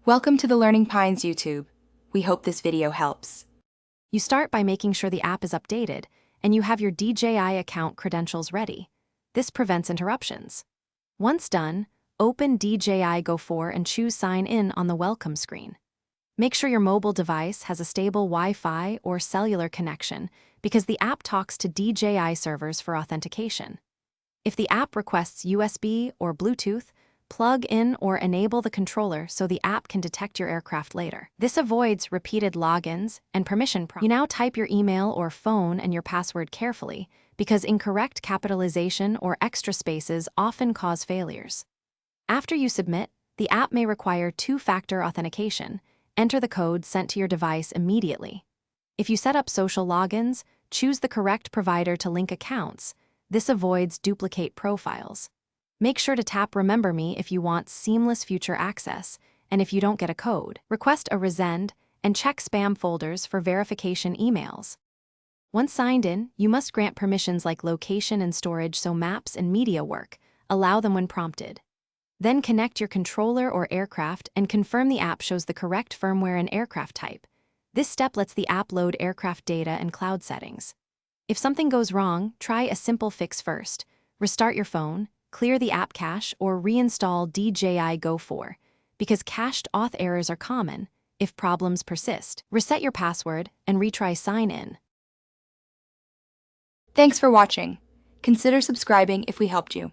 Welcome to the Learning Pines YouTube. We hope this video helps. You start by making sure the app is updated and you have your DJI account credentials ready. This prevents interruptions. Once done, open DJI Go and choose Sign In on the welcome screen. Make sure your mobile device has a stable Wi-Fi or cellular connection because the app talks to DJI servers for authentication. If the app requests USB or Bluetooth, plug in or enable the controller so the app can detect your aircraft later. This avoids repeated logins and permission prompts. You now type your email or phone and your password carefully because incorrect capitalization or extra spaces often cause failures. After you submit, the app may require two-factor authentication. Enter the code sent to your device immediately. If you set up social logins, choose the correct provider to link accounts. This avoids duplicate profiles. Make sure to tap Remember Me if you want seamless future access, and if you don't get a code, request a resend and check spam folders for verification emails. Once signed in, you must grant permissions like location and storage so maps and media work. Allow them when prompted. Then connect your controller or aircraft and confirm the app shows the correct firmware and aircraft type. This step lets the app load aircraft data and cloud settings. If something goes wrong, try a simple fix first. Restart your phone, clear the app cache, or reinstall DJI Go because cached auth errors are common. If problems persist, reset your password and retry Sign In. Thanks for watching. Consider subscribing if we helped you.